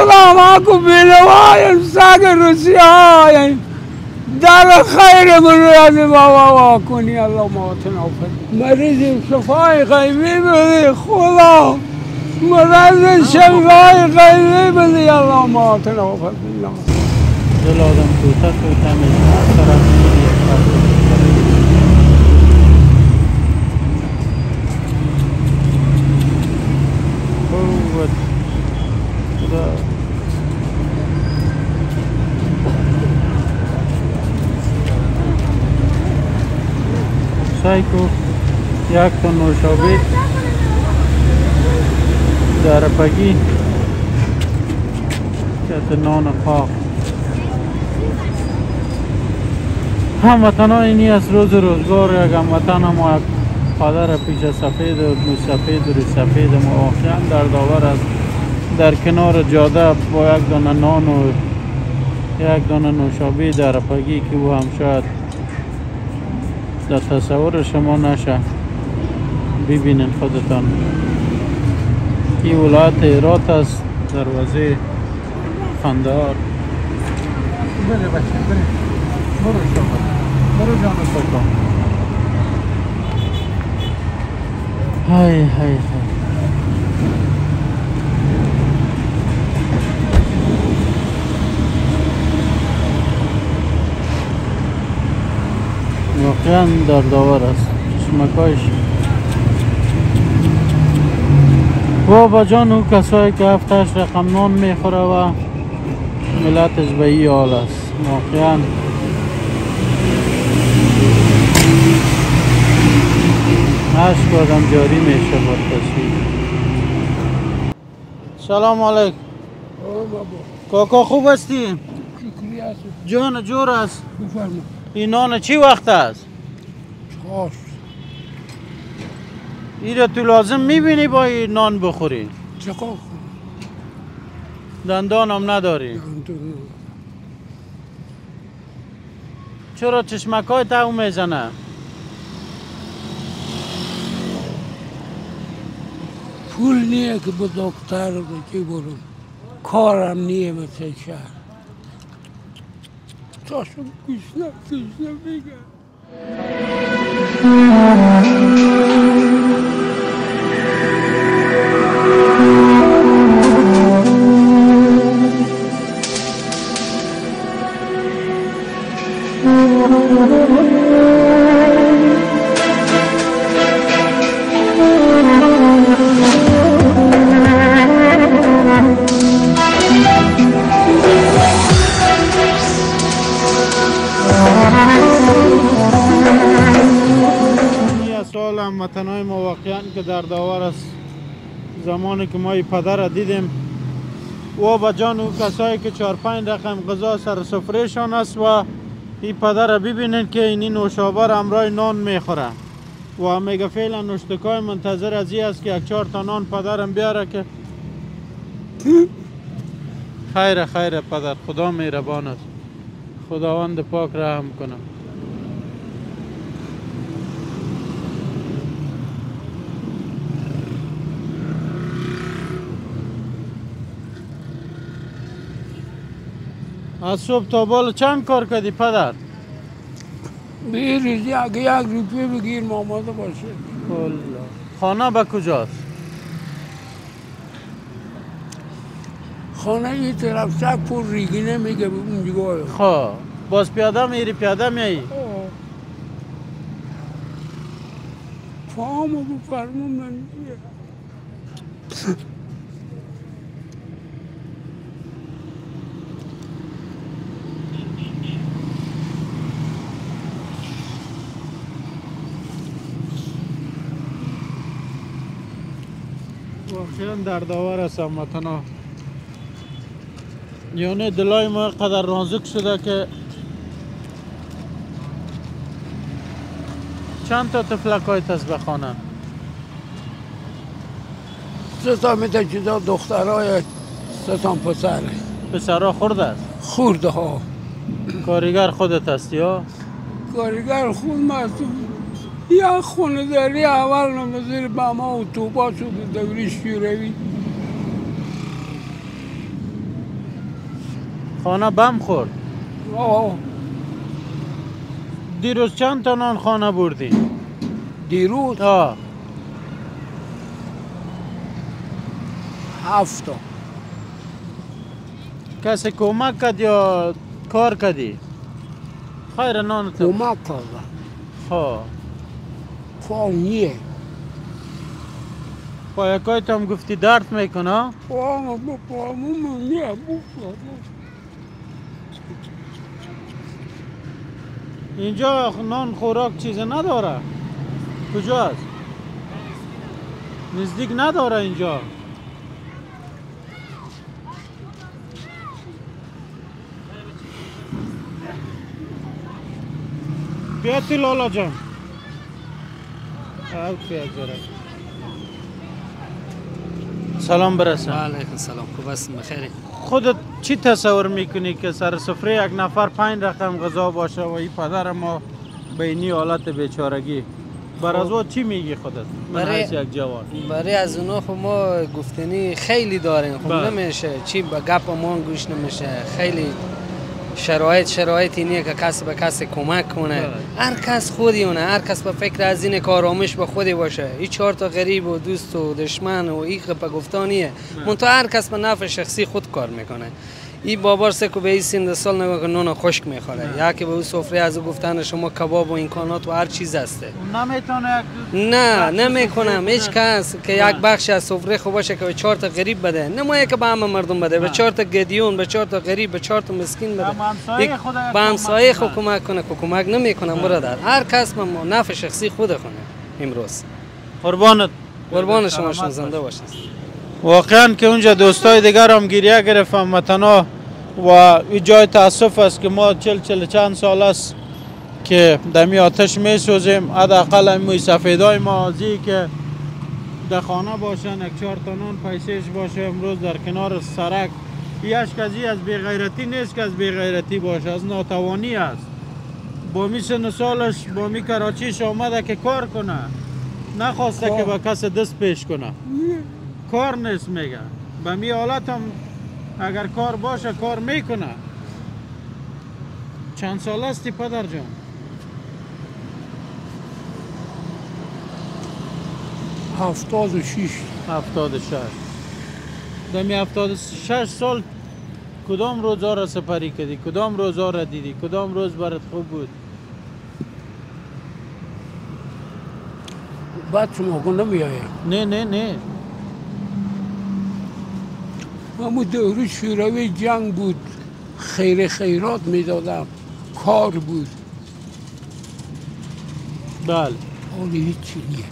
خدا ما کو بینوایم سگ روسی هایم در خیر مراد بابا کنی الله ما تنافر مریض شفای غیبی بدی خدا مریض شفای غیبی بدی الله ما تنافر دل آدم کوته میشه طرف خدا سعی کو یک تا نوشابه در پگی که نان خاک هموطن ها اینی از روز روزگار یک هموطن ما یک پدر پیش سفید و مو سفید و روی سفید ما واقعا دردآور است در کنار جاده با یک دانه نان و یک دانه نوشابه در پگی که او هم شاید در تصور شما نشه ببینین خودتان این ولایت هرات است دروازه قندهار بره بچه بره برو شما برو جان سکان های های های واقعا دردآور است چشمکایش بابا جان او کسایی که هفتش رقم نان میخوره و ملتش به این حال است واقعا عشق آدم جاری میشه با تصویر سلام علیکم کاکا خوب هستی؟ جان جور است این نان چی وقت است؟ چهار ایره تو لازم میبینی با این نان بخوری؟ چقدر دندان هم نداری؟ چرا چشمکای تو میزنه؟ پول نیه که به دکتر که برم کارم نیه مثل شهر تاشم کشنه بگم هموطنای ما واقعا که دردآور است زمانی که ما این پدر را دیدیم و با جان او کسایی که 4-5 رقم غذا سر سفرهشان است و این پدر را ببینید که اینی نوشابه را همراه نان میخوره و میگه فعلا نوشتکای منتظر از این است که 1-4 تا نان پدرم بیاره که خیر پدر خدا مهربان است خداوند پاک رحم کنه از صبح تا بالا چند کار کردی پدر؟ بیریز یک روپیه بگیر آماده باشه خانه به کجاست؟ خانه این طرف سک پر ریگینه میگه به اونجا خواه باز پیاده میری پیاده میایی؟ فهمو بفرمون من واقعا دردآور است هموطنا یعنی دلای ما قدر نازک شده که چند تا تفلکای است به خانه؟ 3 تا میده چیزا دخترای 3 تا پسره پسرها خورده است؟ خورده ها کارگر خودت هستی ها؟ کارگر خود مستون یا خونه داری اول نمازیر به ما و توبا شده دوری شوروی خانه بم خورد. آه. دیروز چند تا نان خانه بردی؟ دیروز آه 7 تا. کسی کمک کرد یا کار کردی؟ خیر نان تو کمک کردم. ها کار نیه. پایکایت هم گفتی درد میکنه؟ آه پامون نیه. اینجا نان خوراک چیز نداره. کجاست؟ نزدیک نداره اینجا. بیا تو لالا جان. سلام برسن. علیکم سلام. خوب هستم؟ بخیری؟ خودت چی تصور میکنی که سر سفره یک نفر 5 رقم غذا باشه و این پدر ما به اینی حالت بیچارگی؟ بر از او چی میگی خودت؟ من حیث یک جوان. برای از اونا خب ما گفتنی خیلی داریم. خب نمیشه چی به گپ ما گوش نمیشه. خیلی شرایط اینیه که کس به کس کمک کنه. هر کس خودی اونه. هر کس به فکر از این کارامش به خودی باشه. این 4 تا غریب و دوست و دشمن و این به گفتانیه. منتها هر کس به نفع شخصی خود کار میکنه. این بابار سه که به این سن سال نگاه که نون خشک میخوره یا که به اون سفره از گفتن شما کباب و امکانات و هر چیز هسته نمیتونه نه نمیکنم هیچ کس که یک بخش از سفره خوب باشه که به 4 تا غریب بده نمایه که به همه مردم بده به 4 تا گدیون به 4 تا غریب به 4 تا مسکین بده به همسایه خود کمک کنه که کمک نمیکنم برادر هر کس به نفع شخصی خود خونه امروز قربان شما زنده باشید. واقعا که اونجا دوستای دیگر هم گریه گرفتم متنا و این جای تاسف است که ما 40 چند سال است که دمی آتش می سوزیم. حداقل این سفیدای مازی که در خانه باشن یک 4 تا نان پیسش باشه امروز در کنار سرک یش کسی از بی‌غیرتی نیست که از بی‌غیرتی باشه از ناتوانی است. با می سن سالش با می کراچیش آمده که کار کنه نخواسته که با کس دست پیش کنه. کار نیست میگه به می حالت هم اگر کار باشه کار میکنه. چند سال هستی پدر جان؟ 76. 76. دمی 76 سال کدام روزا را سپری کردی؟ کدام روزا را دیدی؟ کدام روز برات خوب بود؟ بعد شما کن نمیایم. نه همون دوره شوروی جنگ بود خیرات میدادم کار بود. بله حالی هیچی نیه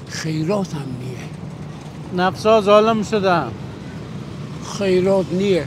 خیرات هم نیه نفسا ظالم شده خیرات نیه.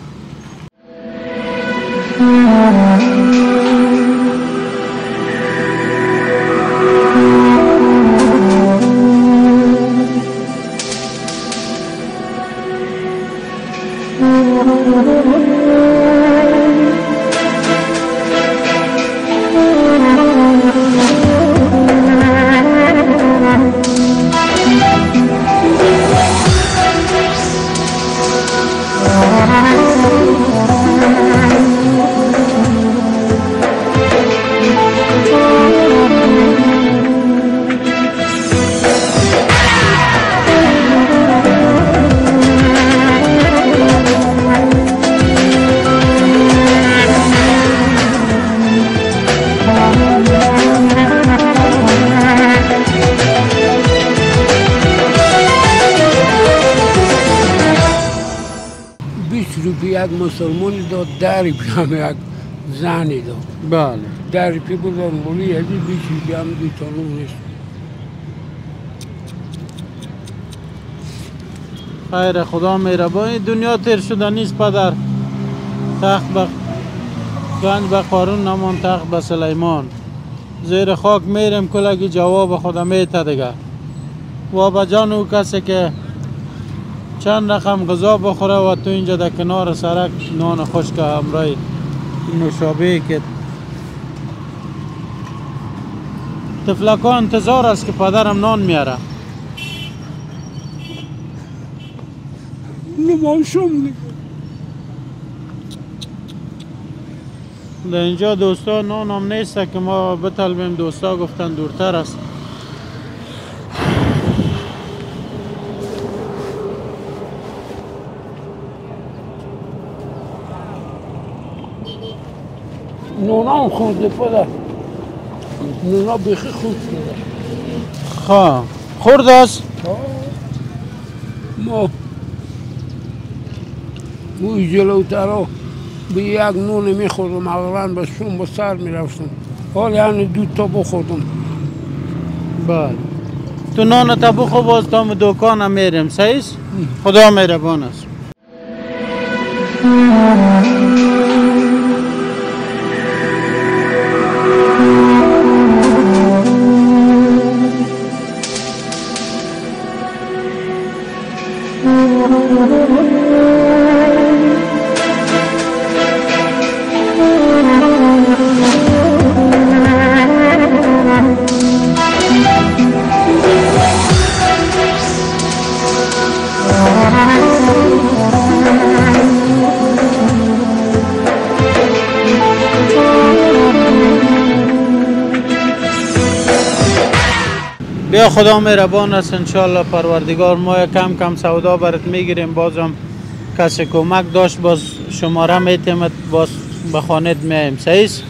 یک مسلمانی داد 10 روپیه هم یک زنی داد. بله 10 روپیه بودن بولی یکی 20 روپیه هم دیتانون نیست. خیر خدا مهربان. دنیا تیر شده نیست پدر. تخت به گنج به قارون نمان تخت به سلیمان. زیر خاک میرم کلگی جواب خدا میته دیگه. و به جان او کسی که چند رقم غذا بخوره و تو اینجا در کنار سرک نان خشک همراه نوشابه که طفلکان انتظار است که پدرم نان میاره. نماشم در اینجا دوستا نان هم نیست که ما بطلبیم، دوستا گفتن دورتر است. نونا هم خورده پدر، نونا بیخی خود شده. خواه خورد است؟ ما بوی جلوتر ها به یک نون میخوردم، اولا به شون به سر میرفتم، حال یعنی 2 تا بخوردم. بله. تو نان تا بخور باز تا دکان هم میریم، صحیح است؟ خدا مهربان است. بیا خدا مهربان است، انشالله پروردگار ما کم کم سودا برات میگیریم. بازم کسی کمک داشت باز شماره میتیمت باز به خانت میایم، صحیح است؟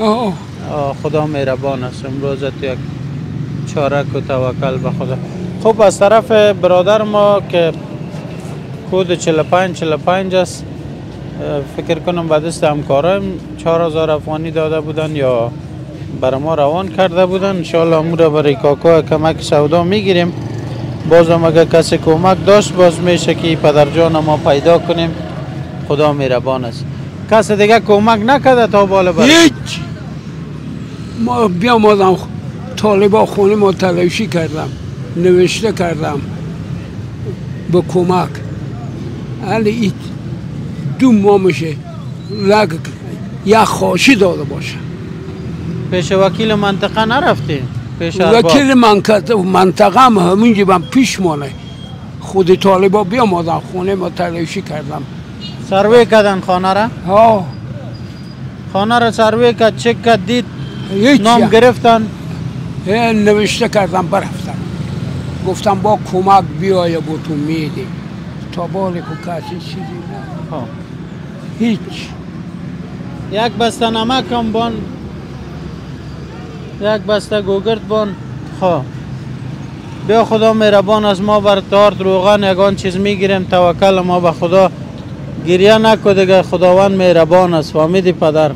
خدا مهربان است. امروز یک چارک و توکل به خدا. خب از طرف برادر ما که کود 45 است، فکر کنم بعد است همکارم 4000 افغانی داده بودن یا برای ما روان کرده بودن. انشالله امور برای کاکا کمک سودا میگیریم. بازم اگر کسی کمک داشت باز میشه که پدر جان ما پیدا کنیم. خدا مهربان است. کسی دیگه کمک نکرده تا بالا برای هیچ. ما بیامدم طالبا خونه ما تلاشی کردم، نوشته کردم به کمک. ولی این 2 ماه میشه یک خواهشی داده باشه. پیش وکیل منطقه نرفتی؟ پیش وکیل منطقه هم همونجا من پیش مانه. خود طالبا بیامدن خونه ما تلاشی کردم. سروی کردن خانه را؟ ها. خانه را سروی کرد، چک کرد، دید هیچ نام گرفتن؟ نوشته کردم برفتم. گفتم با کمک بیای با تو میدیم. تا بالی که کسی چیزی نه. هیچ. یک بسته نمک هم بان، یک بسته گوگرد بان. خواه بیا خدا مهربان از ما بر تارت روغن یگان چیز میگیریم. توکل ما به خدا، گریه نکو دیگه. خداوند مهربان است. فهمیدی پدر؟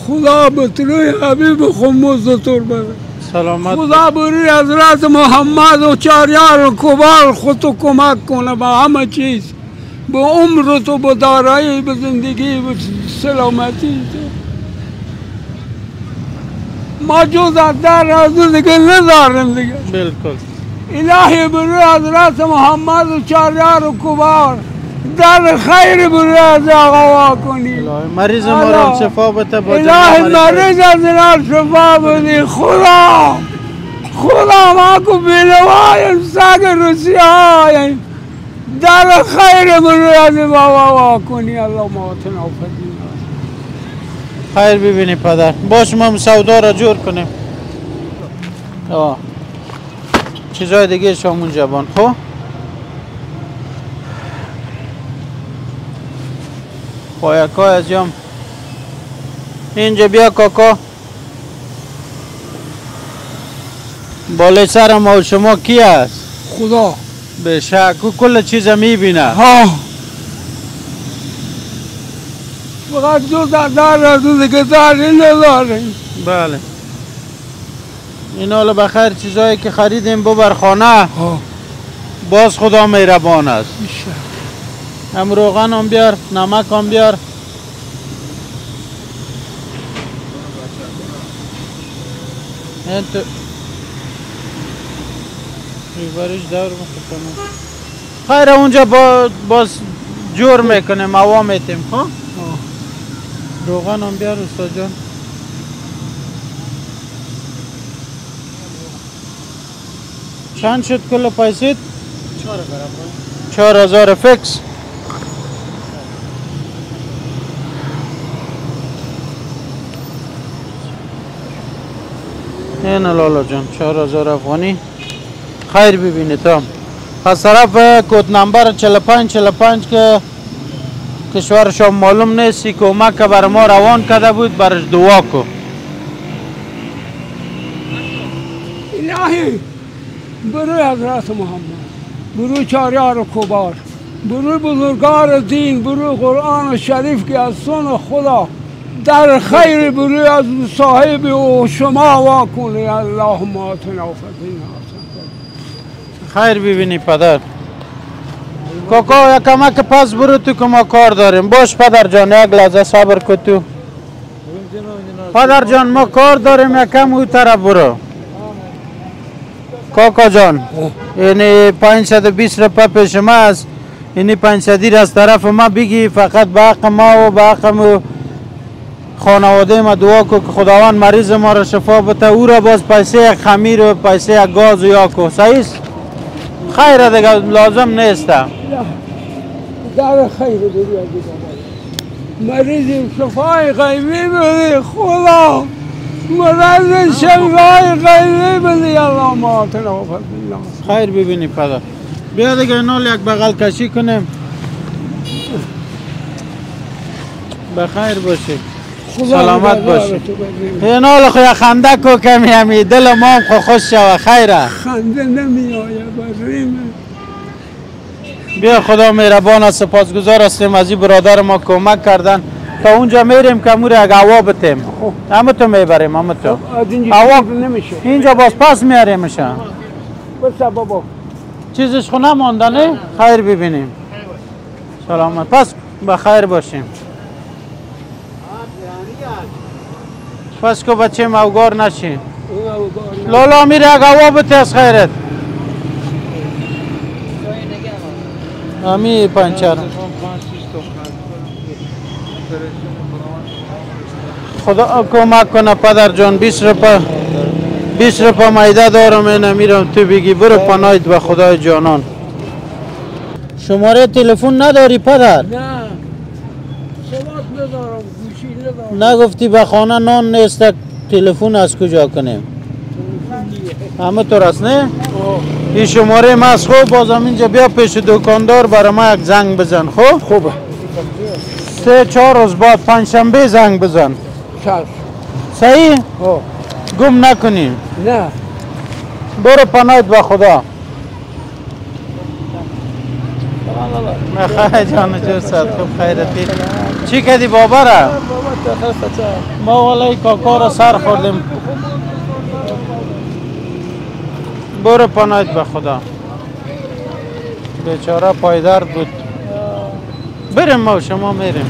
خدا به طلوع حبیب خموزتور بره. سلامت. خدا بروی حضرت محمد و چاریار و کبار خودتو کمک کنه به همه چیز، به عمر تو، به دارایی، به زندگی، به سلامتی. ما جز از در از دیگه نداریم دیگه. بالکل. الهی بروی حضرت محمد و چاریار و کبار در خیر بروی از آقا کنی. مریض ما را شفا بده. الهی مریض از را شفا بده. خدا ما کو بینوایم سگ روسیایم در خیر بروی از آقا کنی. الله موتنا و فدینا. خیر ببینی پدر. باش ما سودا را جور کنیم. چیزای دیگه شامون جبان. خب یکای از جام اینجا بیا کاکا. بالای سر ما و شما کی است؟ خدا. به شک او کل چیز میبینه. فقط جز در از دیگه داری نداریم. بله. این حالا بخیر چیزایی که خریدیم ببر خانه. باز خدا مهربان است. هم روغن هم بیار، نمک هم بیار. این تو ریبرش دور میکنم. خیر اونجا باز جور میکنیم، هوا میتیم. روغن هم بیار استاد جان. چند شد کل پیسید؟ 4000 فکس. این لالا جان 4000 افغانی خیر ببینی تو از طرف کد نمبر 4545 که کشورشان معلوم نیستی کمک که بر ما روان کرده بود برش دعا کو. الهی بروی حضرت محمد، بروی چاریار کبار، بروی بزرگار دین، بروی قرآن شریف که از سن خدا در خیر بروی از صاحب و شما واکنی. اللهم آتنا فدینا. خیر ببینی پدر. کاکا یک کمک پس برو تو که ما کار داریم. باش پدر جان یک لحظه صبر کن تو. پدر جان ما کار داریم یکم او طرف برو. کاکا جان یعنی 520 روپه پیش ما است. یعنی 500 از طرف ما بگی فقط به حق ما و به حق خانواده ما دعا کو که خداوند مریض ما را شفا بده. او را باز پیسه یک خمیر و پیسه یک گاز و یا کو. صحیح است؟ خیره دیگه لازم نیست. در خیر بروی مریض شفای غیبی بده خدا. مریض شفای غیبی بده. اللهم آتنا فدینا. خیر ببینی پدر. بیا دیگه نال یک بغل کشی کنیم. بخیر باشی. سلامت باشی. این حال خو خنده کو کمی همی دل ما هم خو خوش شوه. خیره خنده نمی آید بریم. بیا خدا مهربان است. سپاسگزار هستیم از این برادر ما کمک کردن تا اونجا میریم که امور یک هوا بتیم. همه تو میبریم همه تو. هوا نمیشه اینجا باز پس میاریمش. بس بابا چیزش خو نماندنه. خیر ببینیم. سلامت. پس بخیر باشیم. پس که بچه موگار نشی. لالا میره یک هوا بته از خیرت. امی پنچر خدا کمک کنه پدر جان. 20 روپه میده دارم. این میرم تو بگی برو پناهت به خدای جانان. شماره تلفن نداری پدر؟ نه صلات ندارم، گوشی ندارم. نگفتی به خانه نان نیست تلفن از کجا کنیم؟ همه طور است نه؟ این شماره ما است. خوب بازم اینجا بیا پیش دکاندار برای ما یک زنگ بزن. خوب؟ خوبه. 3-4 روز بعد پنجشنبه زنگ بزن. چشم. صحیح؟ گم نکنیم. نه برو پناهت به خدا. خیر جان جو صد خوب خیرتی. چی کردی بابا را؟ ما والای کاکا را سر خوردیم. برو پناهت به خدا. بیچاره پایدرد بود. بریم ما و شما میریم.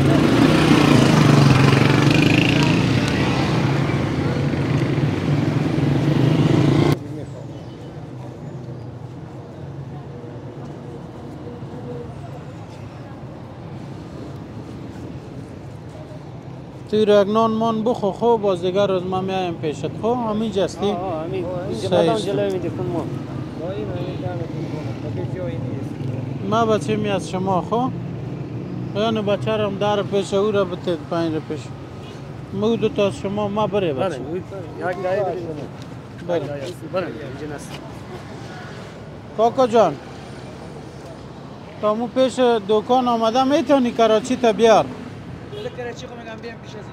تو یک نان مان بخو. خوب باز دیگر روز ما میایم پیشت. خوب همین جستی؟ ما بچه می از شما. خوب یعنی بچه رم در پیش او را بتید 5 رو پیش مو دو تا از شما. ما بره بچه کاکا جان تا مو پیش دکان آمده میتونی کراچی تا بیار. کراچی خو میگم بیام پیش از